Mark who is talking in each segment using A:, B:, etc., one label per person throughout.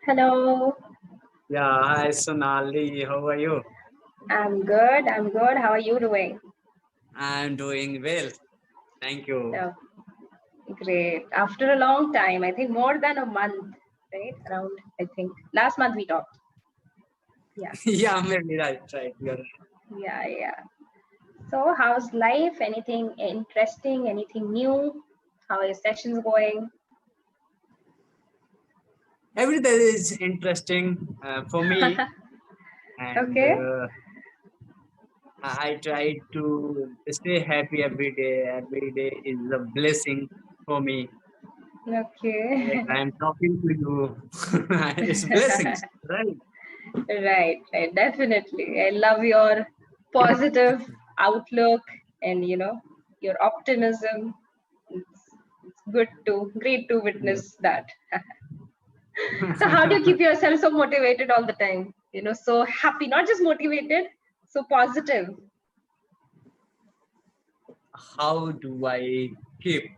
A: Hello,
B: Yeah, hi Sonali, how are you?
A: I'm good. I'm good. How are you doing?
B: I'm doing well, thank you.
A: Oh, great. After a long time, I think more than a month, right? Around, I think last month we talked. Yeah,
B: Yeah, maybe right.
A: yeah. So, how's life? Anything interesting? Anything new? How are your sessions going?
B: Every day is interesting for me, and
A: Okay,
B: I try to stay happy every day. Every day is a blessing for me. Like
A: okay.
B: I'm talking to you, it's blessings, right?
A: Right. Definitely. I love your positive outlook and your optimism. It's great to
B: Yes.
A: witness that. So how do you keep yourself so motivated all the time? So happy, not just motivated, so positive.
B: How do I keep?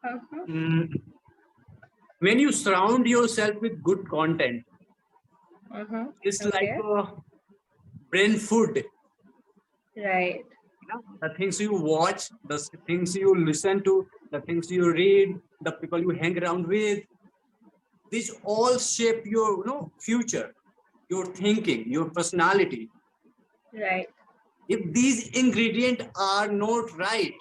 A: Uh-huh.
B: Mm, when you surround yourself with good content,
A: Uh-huh.
B: it's like
A: Okay.
B: a brain food.
A: Right.
B: The things you watch, the things you listen to, the things you read, the people you hang around with, these all shape your future, your thinking, your personality.
A: Right.
B: If these ingredients are not right,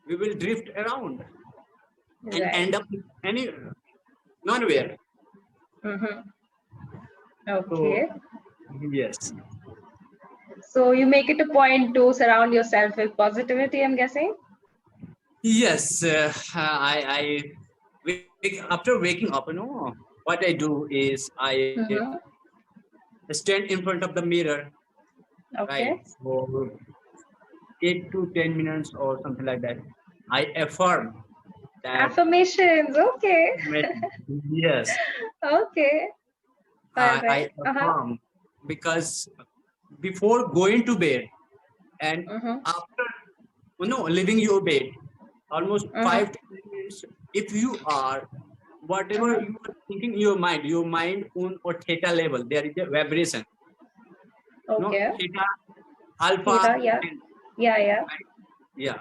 B: we will drift around and
A: Right.
B: end up any nowhere.
A: Mm-hmm.
B: So
A: Okay.
B: yes,
A: So you make it a point to surround yourself with positivity, I'm guessing.
B: yes, after waking up, what I do is I
A: Mm-hmm.
B: stand in front of the mirror, right,
A: Okay.
B: for 8 to 10 minutes or something like that. I affirm that
A: Affirmations. Okay.
B: yes,
A: Okay. All
B: I
A: right. Uh-huh.
B: affirm because before going to bed and
A: Mm-hmm.
B: after leaving your bed, almost
A: Mm-hmm.
B: 5 to 10 minutes, if you are whatever
A: Mm-hmm.
B: you are thinking in your mind on or theta level, there is a vibration,
A: Okay.
B: theta, alpha,
A: Theta, yeah.
B: delta,
A: Yeah.
B: right? Yeah.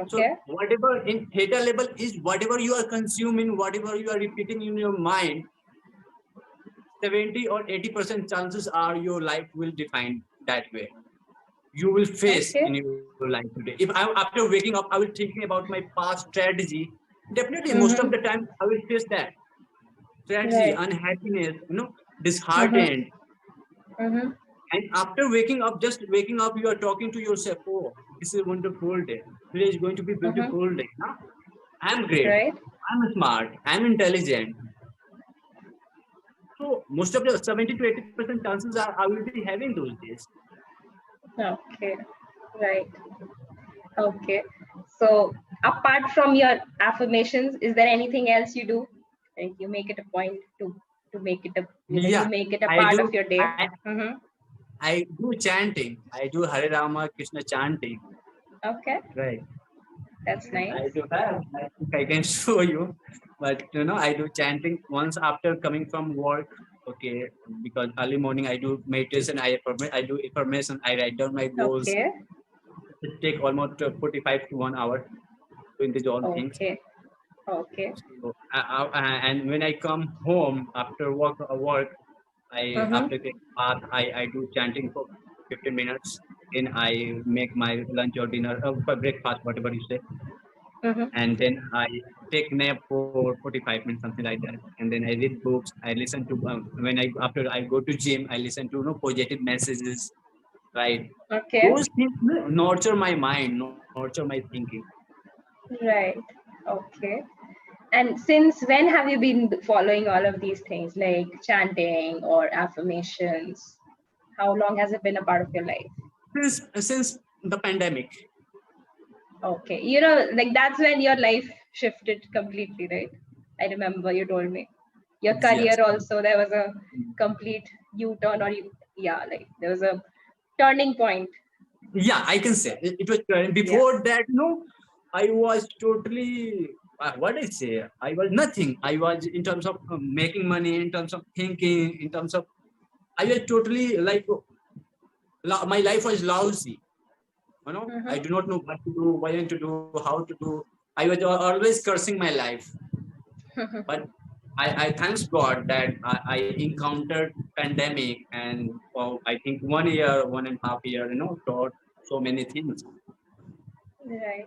B: So
A: Okay.
B: whatever in theta level is whatever you are consuming, whatever you are repeating in your mind, 70 or 80% chances are your life will define that way. You will face
A: Okay.
B: in your life today. If I after waking up, I will thinking about my past strategy. Definitely, most of the
A: Mm-hmm.
B: time I will face that strategy,
A: Right.
B: unhappiness,
A: Mm-hmm.
B: disheartened.
A: Mm-hmm.
B: And after waking up, just waking up, you are talking to yourself, oh, this is a wonderful day. Today is going to be a
A: Mm-hmm.
B: beautiful day. I'm great.
A: Right.
B: I'm smart. I'm intelligent. So most of the 70 to 80% chances are I will be having those days.
A: Okay. Right. Okay. So apart from your affirmations, is there anything else you do? Like you make it a point to make it a you
B: Yeah,
A: make it a
B: I
A: part
B: do.
A: of your day.
B: I,
A: Mm-hmm.
B: I do chanting. I do Hare Rama Krishna chanting.
A: Okay.
B: Right.
A: That's
B: And
A: nice.
B: I do have. I think I can show you. But I do chanting once after coming from work. Okay, because early morning I do meditation. I do affirmation. I write down my goals.
A: Okay.
B: It take almost 45 to 1 hour doing these all things.
A: Okay. Okay.
B: So, and when I come home after work, I
A: Mm-hmm.
B: after taking bath, I do chanting for 15 minutes. Then I make my lunch or dinner, for breakfast, whatever you say,
A: Mm-hmm.
B: and then I take nap for 45 minutes, something like that. And then I read books. I listen to when I after I go to gym, I listen to positive messages. Right,
A: Okay.
B: those things nurture my mind, nurture my thinking.
A: Right. Okay. And since when have you been following all of these things like chanting or affirmations? How long has it been a part of your life?
B: Since the pandemic.
A: Okay. Like that's when your life shifted completely, right? I remember you told me. Your
B: Yes.
A: career also, there was a complete U-turn yeah, like there was a turning point.
B: Yeah, I can say it was
A: Yeah.
B: before that. I was totally. what I say, I was nothing. I was in terms of making money, in terms of thinking, in terms of, I was totally like, my life was lousy. I do not know what to do, what to do, how to do. I was always cursing my life. But I thanks God that I encountered pandemic, and I think 1 year, 1.5 year, taught so many things.
A: Right.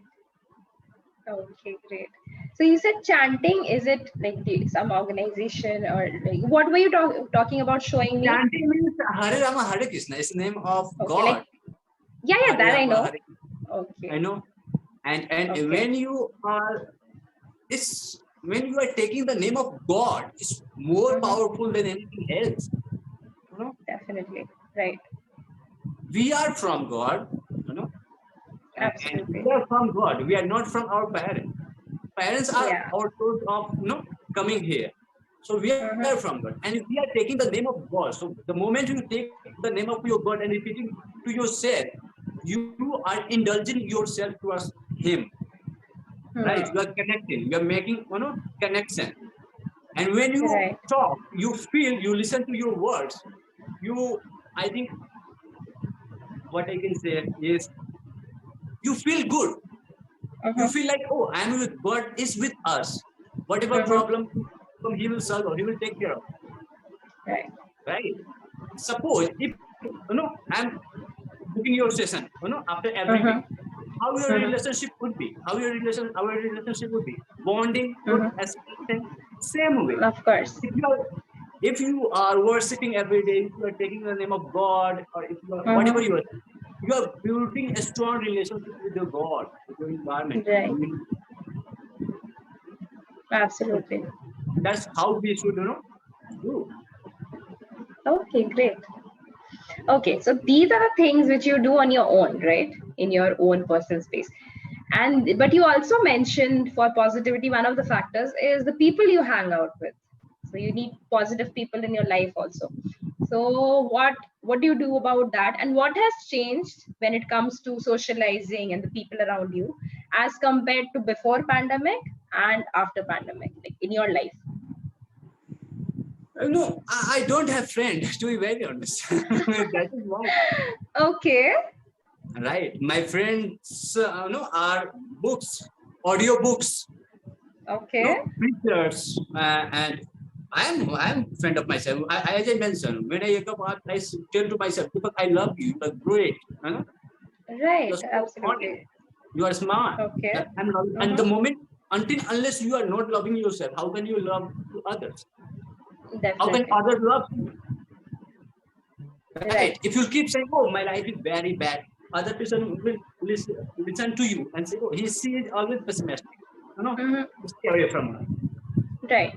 A: Okay, great. So you said chanting, is it like some organization, or like, what were you talking about showing me?
B: Chanting means Hare Rama Hare Krishna. It's the name of
A: Okay,
B: God.
A: like, yeah,
B: Hare
A: that I
B: Rama
A: know.
B: Hare.
A: Okay.
B: I know. And
A: Okay.
B: when you are taking the name of God, it's more powerful than anything else.
A: Definitely. Right.
B: We are from God, and
A: Absolutely.
B: we are from God. We are not from our parents. Parents are
A: Yeah.
B: our source of coming here. So we are from God, and we are taking the name of God. So the moment you take the name of your God and repeating to yourself, you are indulging yourself towards Him, right? You are connecting. You are making connection. And when you
A: Right.
B: talk, you feel, you listen to your words. I think what I can say is, you feel good. You feel like, oh, I'm with God is with us. Whatever problem He will solve or He will take care of.
A: Right.
B: Right? Suppose if I'm booking your session, after every week, how your relationship would be, our relationship would be. Bonding would escalate same way.
A: Of course.
B: If you are worshipping every day, if you are taking the name of God, or if you are whatever you are building a strong relationship with your God, with your environment.
A: Right.
B: So
A: Absolutely.
B: that's how we should do.
A: Okay, great. Okay, so these are the things which you do on your own, right? In your own personal space. But you also mentioned, for positivity, one of the factors is the people you hang out with. So you need positive people in your life also. So what do you do about that? And what has changed when it comes to socializing and the people around you as compared to before pandemic and after pandemic, like in your life?
B: No, I don't have friends, to be very honest. That is why.
A: Okay.
B: Right. My friends are books, audio books,
A: Okay.
B: preachers, and I'm friend of myself. As I mentioned, when I wake up, I tell to myself, because I love you, you are great.
A: Right.
B: You're so funny.
A: Absolutely.
B: You are smart.
A: Okay.
B: That I'm loving. And the moment, unless you are not loving yourself, how can you love to others? How can
A: Definitely.
B: others love you? Right.
A: Right.
B: If you keep saying, "Oh, my life is very bad," other person will listen to you and say, "Oh, she is always pessimistic." Stay away from her.
A: Right.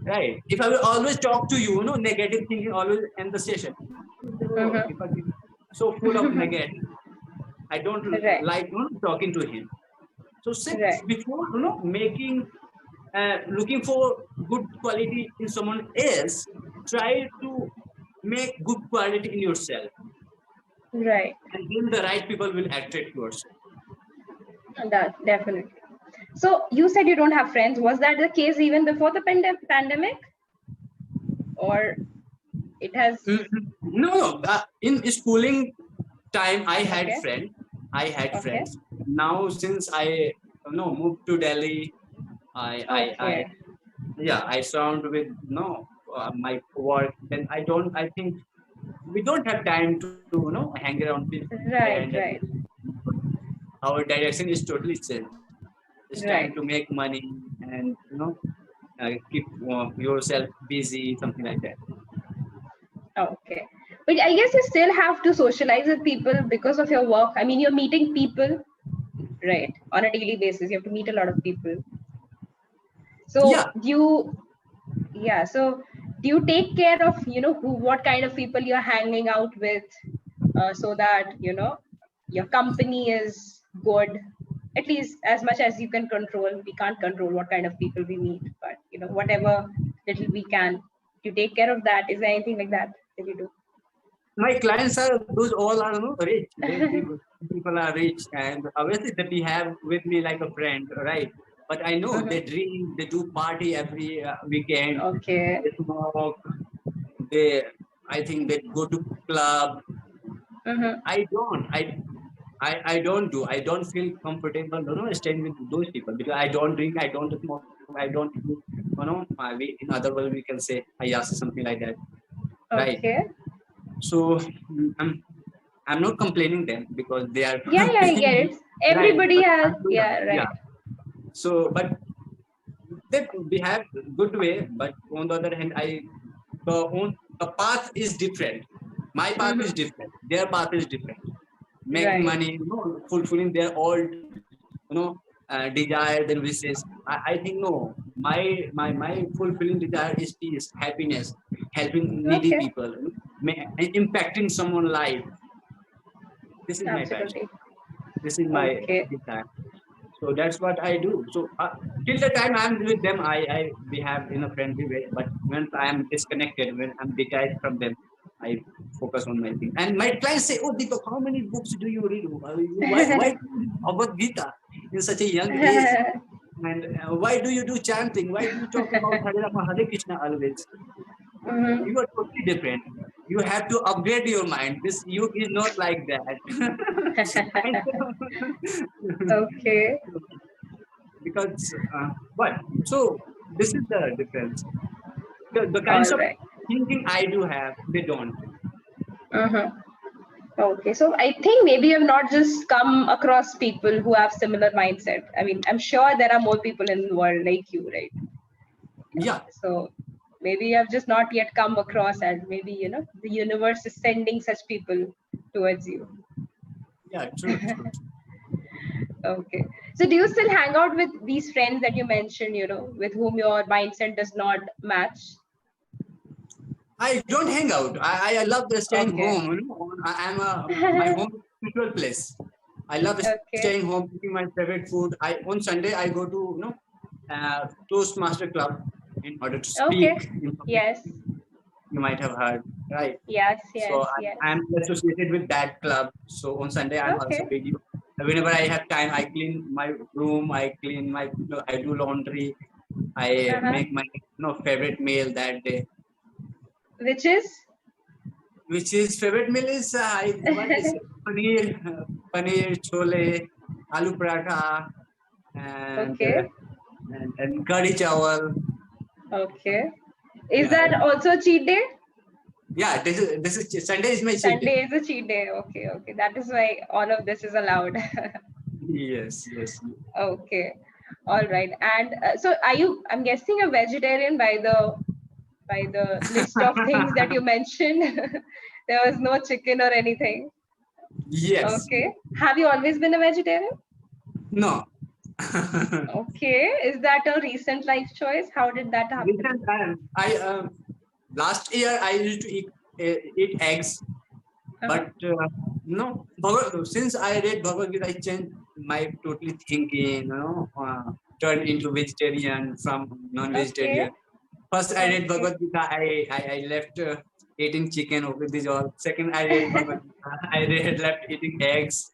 B: Right. If I will always talk to you, negative thinking always end the session. Oh, Deepak is so full of negative. I don't
A: Right.
B: like talking to him. So
A: Right.
B: before making looking for good quality in someone else, try to make good quality in yourself,
A: Right.
B: and then the right people will attract yourself.
A: That definitely. So you said you don't have friends. Was that the case even before the pandemic, or it has?
B: No. In schooling time, I had
A: Okay.
B: friends. I had
A: Okay.
B: friends. Now, since I moved to Delhi, I
A: Okay.
B: yeah, I surround with my work. Then I think we don't have time to hang around with friends.
A: Right.
B: And
A: Right.
B: our direction is totally changed. It's time
A: Right.
B: to make money and keep yourself busy, something like that.
A: Okay. But I guess you still have to socialize with people because of your work. I mean, you're meeting people, right, on a daily basis. You have to meet a lot of people. So
B: Yeah.
A: so do you take care of, what kind of people you're hanging out with, so that, your company is good, at least as much as you can control. We can't control what kind of people we meet, but, whatever little we can, you take care of that. Is there anything like that that you do?
B: My clients are those all are rich. People are rich, and obviously that we have with me like a friend, right? But I know they
A: Mhm.
B: drink, they do party every weekend,
A: Okay.
B: they smoke, they, I think they go to club.
A: Mhm.
B: I don't. I don't do. I don't feel comfortable, staying with those people because I don't drink, I don't smoke, I don't do, in other words, we can say ayas, something like that, right?
A: Okay.
B: So I'm not complaining them because they are
A: Yeah, yeah, I get
B: paying me,
A: it.
B: right?
A: Everybody
B: But
A: has.
B: I'm doing,
A: Yeah,
B: yeah.
A: right.
B: So, but they behave good way, but on the other hand, the path is different. My path is
A: Mhm.
B: different. Their path is different. Making
A: Right.
B: money, fulfilling their all, desires and wishes. I think no. My fulfilling desire is peace, happiness, helping needy
A: Okay.
B: people, impacting someone's life. This is my passion.
A: Absolutely.
B: This is my
A: Okay.
B: desire. So that's what I do. So till the time I'm with them, I behave in a friendly way. But when I am disconnected, when I'm detached from them, I focus on my thing. And my clients say, "Oh, Deepak, how many books do you read? Why do you read Bhagavad Gita in such a young age? And why do you do chanting? Why do you talk about Hare Rama, Hare Krishna always?
A: Mhm.
B: You are totally different. You have to upgrade your mind. This youth is not like that."
A: Okay.
B: Because what? So this is the difference. The
A: All
B: kinds of
A: right.
B: thinking I do have, they don't.
A: Mhm. Okay, so I think maybe you've not just come across people who have similar mindset. I mean, I'm sure there are more people in the world like you, right?
B: Yeah,
A: So maybe you have just not yet come across, and maybe the universe is sending such people towards you.
B: yeah, true, true.
A: Okay. So do you still hang out with these friends that you mentioned, with whom your mindset does not match?
B: I don't hang out. I love the staying
A: Okay.
B: home. I'm my home is spiritual place. I love
A: Okay.
B: staying home, cooking my favorite food. I on Sunday I go to Toastmaster Club in order to
A: Okay.
B: speak in public.
A: Yes.
B: You might have heard, right?
A: Yes.
B: So
A: Yes. Yes.
B: I'm associated with that club. So on Sunday, I'm also
A: Okay.
B: busy. Whenever I have time, I clean my room. I clean my, I do laundry. I
A: Uh-huh.
B: make my favorite meal that day.
A: Which is?
B: Which is favorite meal is what is it? Paneer, paneer chole, aloo paratha, and uh,
A: Okay.
B: and curry chawal.
A: Okay. Is
B: Yeah,
A: that also a cheat day?
B: yeah. This is Sunday is my cheat day.
A: Sunday is a cheat day. Okay. Okay. That is why all of this is allowed.
B: Yes, yes.
A: Okay. All right. And so are you, I'm guessing, a vegetarian by the list of things that you mentioned. There was no chicken or anything.
B: Yes.
A: Okay. Have you always been a vegetarian?
B: No.
A: Okay. Is that a recent life choice? How did that happen?
B: Recent time, I last year I used to eat eggs,
A: Uh-huh.
B: but no. Since I read Bhagavad Gita, I changed my totally thinking. Turned into vegetarian from
A: Okay.
B: non-vegetarian. First, I read
A: Okay.
B: Bhagavad Gita. I left eating chicken. Okay, this all. Second, I read Bhagavad Gita. Left eating eggs.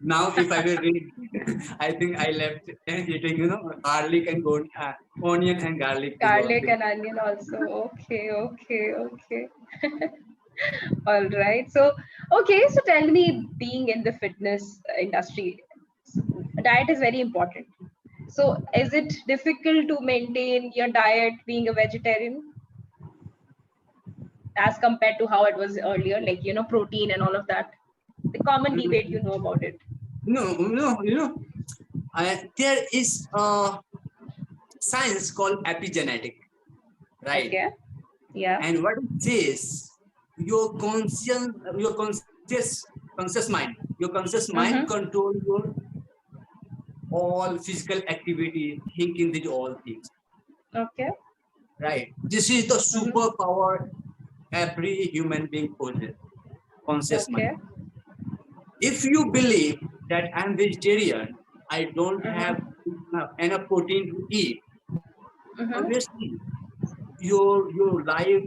B: Now, if I will read, I think I left eating, garlic and onion and garlic. These all
A: Garlic
B: things.
A: and onion also. Okay. Okay. Okay. All right. So, okay. So tell me, being in the fitness industry, diet is very important. So, is it difficult to maintain your diet being a vegetarian as compared to how it was earlier, like, protein and all of that? The common debate,
B: Mm,
A: about it.
B: No, no, there is a science called epigenetic, right?
A: Okay. Yeah.
B: And what it says, your conscious, conscious mind, your conscious mind
A: Mm-hmm.
B: control your all physical activity, thinking these all things,
A: Okay.
B: right? This is the
A: Mm-hmm.
B: superpower every human being possesses, conscious mind.
A: Okay.
B: If you believe that I'm vegetarian, I don't have
A: Mm-hmm.
B: enough protein to eat,
A: Mm-hmm.
B: obviously your life,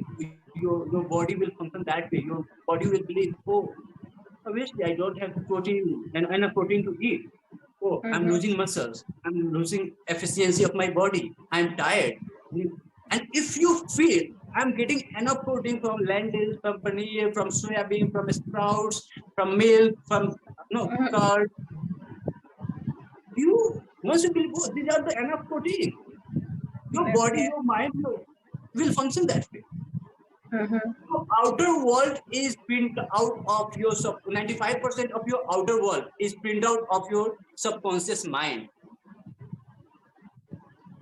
B: your body will function that way. Your body will believe, oh, obviously I don't have protein and enough protein to eat. Oh, I'm losing muscles. I'm losing efficiency of my body. I'm tired. And if you feel I'm getting enough protein from lentils, from paneer, from soya bean, from sprouts, from milk, from curd, you once you feel, oh, these are the enough protein. Your body, your mind will function that way. The outer world is print out of your 95% of your outer world is print out of your subconscious mind.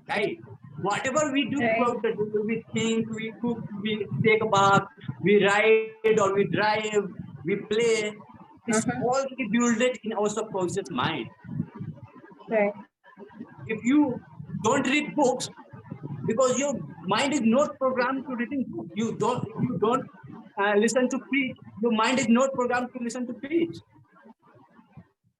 B: Right? Whatever we do throughout the day, we think, we cook, we take a bath, we ride or we drive, we play, it's already built in our subconscious mind.
A: Right.
B: If you don't read books, because your mind is not programmed to reading books, you don't listen to preach, your mind is not programmed to listen to preach.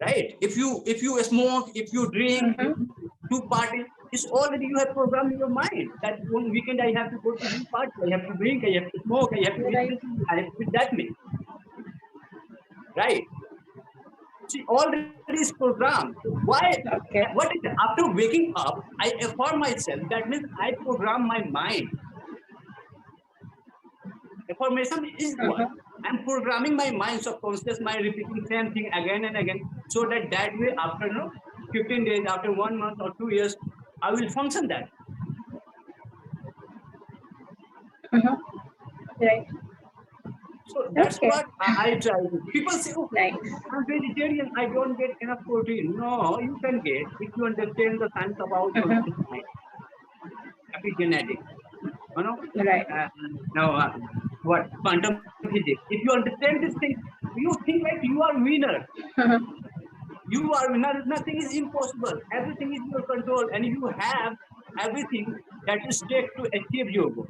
B: Right? If you smoke, if you drink, if you do party, it's already you have programmed in your mind that one weekend I have to go to this party, I have to drink, I have to smoke, I have to eat this, I have to eat that meal. Right? See, already is programmed. Why? What is it? After waking up, I affirm myself. That means I program my mind. Affirmation is what? I'm programming my mind, subconscious mind, repeating same thing again and again, so that way after 15 days, after 1 month or 2 years, I will function that.
A: Right.
B: So that's what I try to. People say, oh, I'm vegetarian, I don't get enough protein. No, you can get if you understand the science about your mind. Epigenetics.
A: Right.
B: Now, what? Quantum physics. If you understand this thing, you think like you are winner. You are winner. Nothing is impossible. Everything is in your control, and you have everything that is take to achieve your goal.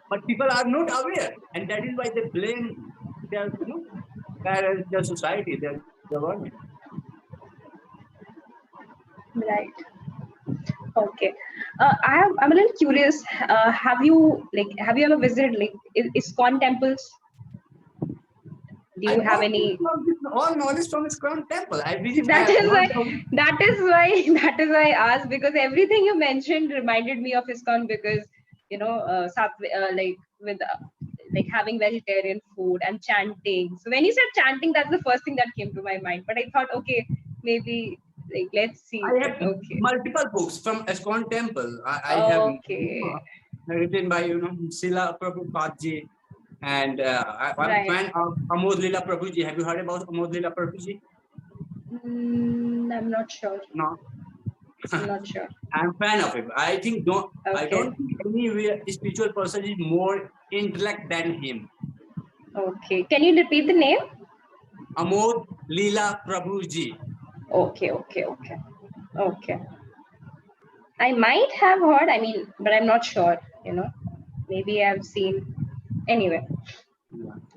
B: But people are not aware, and that is why they blame their parents, their society, their government.
A: Right. Okay. I'm a little curious. Have you ever visited ISKCON temples? Do you have any?
B: All knowledge from ISKCON temple. I visit.
A: That is why I asked, because everything you mentioned reminded me of ISKCON, because with having vegetarian food and chanting. So when you said chanting, that's the first thing that came to my mind. But I thought, okay, maybe let's see.
B: I have multiple books from ISKCON temple. I have written by Srila Prabhupada ji, and I'm a fan of Amod Leela Prabhuji. Have you heard about Amod Leela Prabhuji?
A: I'm not sure.
B: No.
A: I'm not sure.
B: I'm a fan of him. I think I don't think any spiritual person is more intellect than him.
A: Okay. Can you repeat the name?
B: Amod Leela Prabhuji.
A: Okay. I might have heard, but I'm not sure, maybe I've seen. Anyway.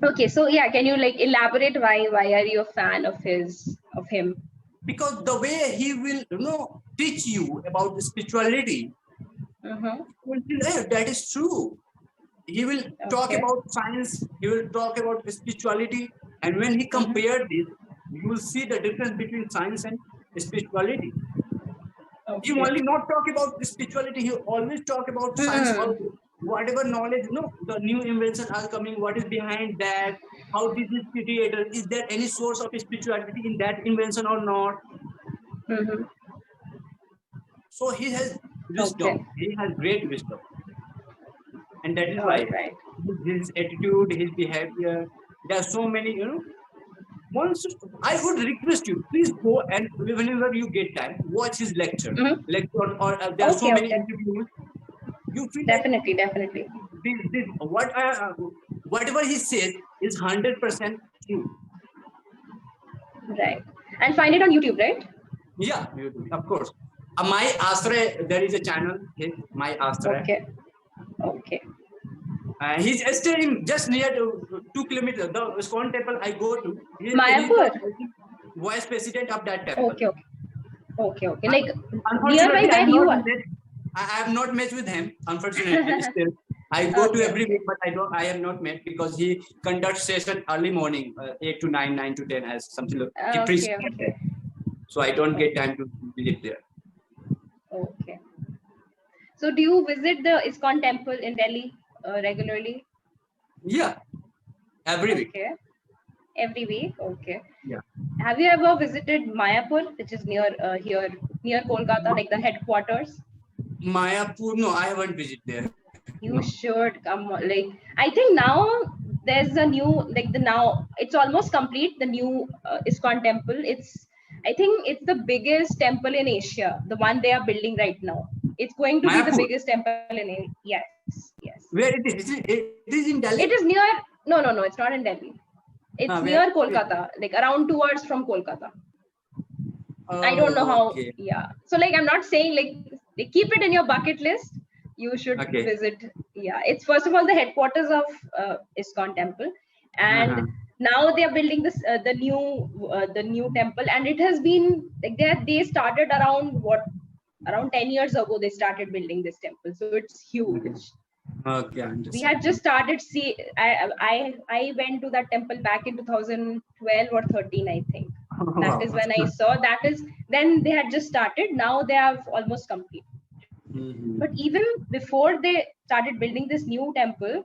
A: Okay, so can you elaborate why are you a fan of him?
B: Because the way he will teach you about the spirituality, that is true. He will talk about science, he will talk about spirituality, and when he compared this, you will see the difference between science and spirituality. He only not talk about spirituality, he always talk about science also. Whatever knowledge, the new inventions are coming, what is behind that, how this is created, is there any source of spirituality in that invention or not? So he has wisdom, he has great wisdom. And that is why his attitude, his behavior, there are so many, once I would request you, please go and whenever you get time, watch his lecture. Or there are so many interviews. You feel
A: definitely.
B: Whatever he says is 100% true.
A: Right. And find it on YouTube, right?
B: Yeah, YouTube, of course. My Ashray, there is a channel, My Ashray.
A: Okay.
B: He's staying just near 2 kilometers. The ISKCON temple I go to.
A: Mayapur?
B: Vice president of that temple.
A: Okay. Like nearby where you are.
B: I have not met with him, unfortunately. Still, I go to every week, but I have not met because he conducts session early morning, 8 to 9, 9 to 10, as something like. so I don't get time to visit there.
A: Okay. So do you visit the ISKCON temple in Delhi regularly?
B: Yeah, every week.
A: Okay. Every week. Okay.
B: Yeah.
A: Have you ever visited Mayapur, which is near here, near Kolkata, like the headquarters?
B: Mayapur, no, I haven't visited there.
A: You should come. Like, I think now there's a new, like now it's almost complete. The new ISKCON temple. I think it's the biggest temple in Asia. The one they are building right now. It's going to be the
B: Mayapur.
A: biggest temple in yes.
B: Where it is? It is in Delhi?
A: It is near. No. It's not in Delhi. It's near Kolkata, like around 2 hours from Kolkata. I don't know how.
B: Okay.
A: Yeah. So like I'm not saying like keep it in your bucket list. You should visit. Yeah. It's first of all the headquarters of ISKCON temple, and now they are building this the new temple, and it has been like they started around 10 years ago they started building this temple, so it's huge.
B: Okay,
A: We had just started I went to that temple back in 2012 or 13, I think. That is when I saw. That is then they had just started. Now they have almost complete. But even before they started building this new temple,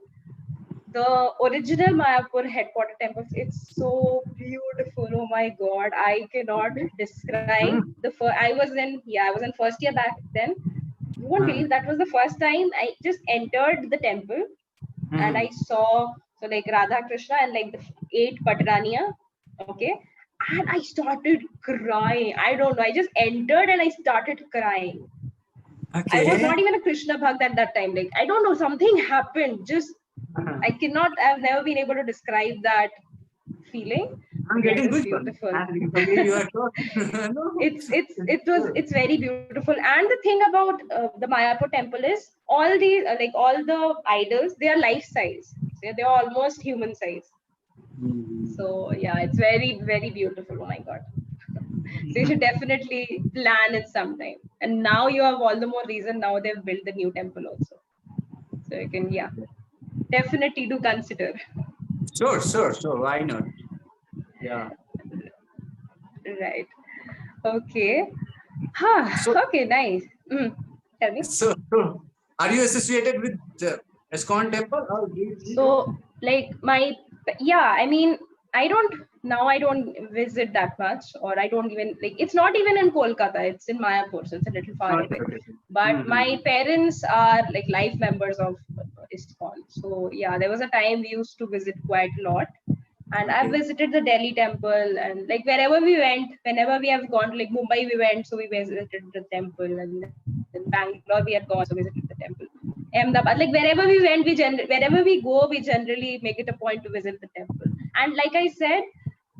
A: the original Mayapur headquarter temple, it's so beautiful. Oh my God, I cannot describe. I was in first year back then. You won't believe that was the first time I just entered the temple and I saw like Radha Krishna and like the 8 Patraniya. Okay. And I started crying. I don't know. I just entered and I started crying.
B: Okay.
A: I was not even a Krishna Bhakt at that time. Like, I don't know, something happened. Just, I've never been able to describe that feeling.
B: I'm getting
A: beautiful.
B: It's
A: very beautiful. And the thing about the Mayapur temple is all these all the idols, they are life size. So they are almost human size. So yeah, it's very, very beautiful. Oh my God. So you should definitely plan it sometime. And now you have all the more reason. Now they've built the new temple also. So you can, definitely do consider.
B: Sure. Why not? Yeah.
A: Right. Okay. Okay, nice. Tell me.
B: So, are you associated with the ISKCON temple? Or
A: so, like I mean, I don't visit that much, or I don't even it's not even in Kolkata, it's in Mayapur, so it's a little far away. But my parents are like life members of ISKCON. So yeah, there was a time we used to visit quite a lot. And I've visited the Delhi temple, and like wherever we went, whenever we have gone to like Mumbai, we went, so we visited the temple, and in Bangalore we had gone, so we visited the temple. Ahmedabad, like wherever we went, wherever we go, we generally make it a point to visit the temple. And like I said,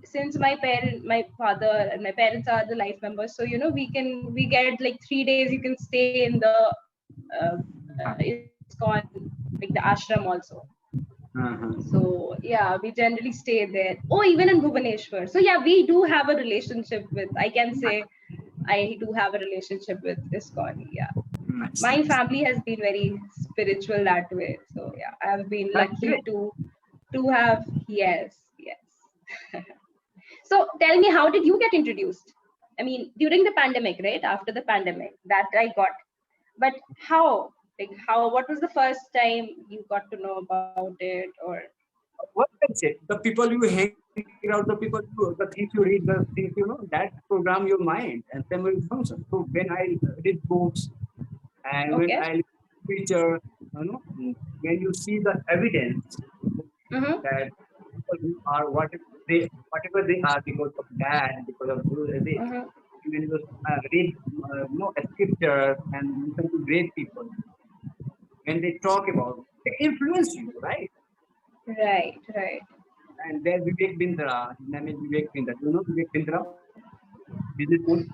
A: since my father and my parents are the life members, so we get like 3 days. You can stay in the ISKCON, like the ashram also. So yeah, we generally stay there. Oh, even in Bhubaneswar. So yeah, we do have a relationship with. I can say, I do have a relationship with ISKCON. Yeah, my family has been very spiritual that way. So yeah, I have been lucky to have. Yes. So tell me, how did you get introduced? I mean, during the pandemic, right? After the pandemic, that I got. But how? What was the first time you got to know about it? Or
B: what can say? The people you hang around, the things you read, the things that program your mind and then will function. So when I read books and when I feature, when you see the evidence that people who are whatever they are because of that, because of this, when you read scriptures and listen to great people, when they talk about, they influence you, right?
A: Right.
B: And there's Vivek Bindra. His name is Vivek Bindra. You know Vivek Bindra? Businessman.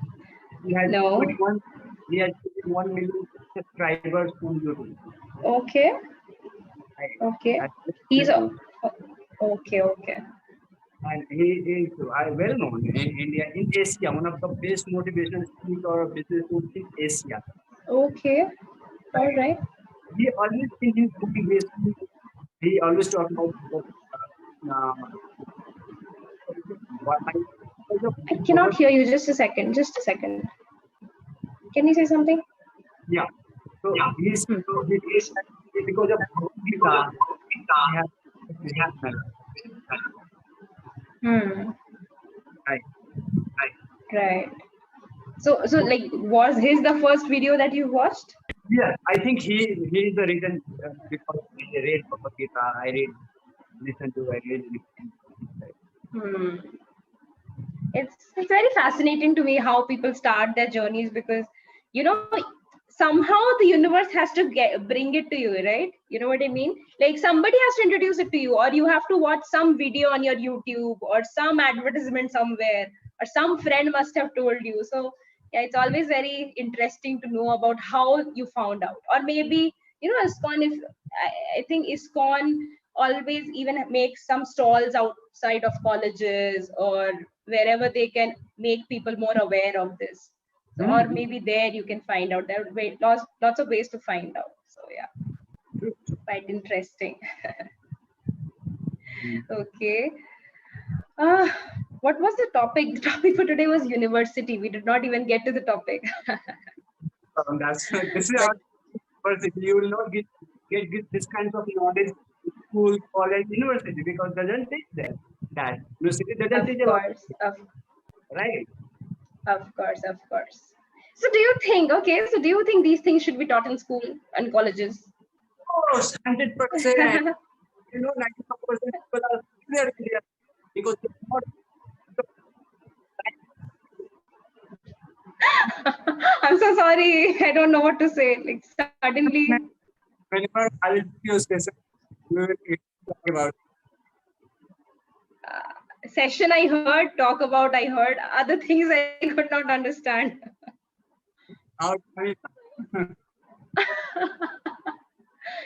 B: He has 1 million subscribers on YouTube.
A: Okay. He's okay.
B: And he is well known in India, in Asia, one of the best motivational speakers or business coaches in Asia.
A: Okay. All right.
B: He always in his book, he always talks about
A: I cannot hear you. Just a second. Just a second. Can you say something?
B: Yeah. So he's because of Gita, he has
A: Hmm.
B: right.
A: Right. So like, was his the first video that you watched?
B: Yeah, I think he is the reason because I read Bhagavad Gita, I read, listen to, I read.
A: Hmm. It's very fascinating to me how people start their journeys, because you know, somehow the universe has to bring it to you, right? You know what I mean? Like somebody has to introduce it to you, or you have to watch some video on your YouTube, or some advertisement somewhere, or some friend must have told you. So yeah, it's always very interesting to know about how you found out. Or maybe, you know, ISKCON, if I think ISKCON always even makes some stalls outside of colleges or wherever they can make people more aware of this. So, or
B: Hmm.
A: maybe there you can find out. There are lots of ways to find out. So yeah, quite interesting. Okay. Uh, what was the topic? The topic for today was university. We did not even get to the topic.
B: That's this is
A: But
B: our first. You will not get this kind of knowledge in school, college, university because doesn't teach that university doesn't
A: of
B: teach about
A: course,
B: right.
A: of course, of course. So do you think, okay, so do you think these things should be taught in school and colleges?
B: Of course, 100%. You know, 95% people are clear because they're not.
A: I'm so sorry. I don't know what to say. Like suddenly,
B: Whenever I will do a session, we will talk about
A: session I heard, talk about I heard, other things I could not understand.
B: how.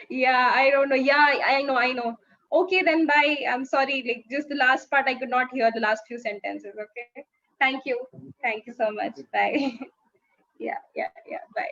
A: Yeah, I don't know. Yeah, I know. Okay, then bye. I'm sorry. Like just the last part, I could not hear the last few sentences. Okay. Thank you. Thank you so much. Bye. Yeah, yeah, yeah. Bye.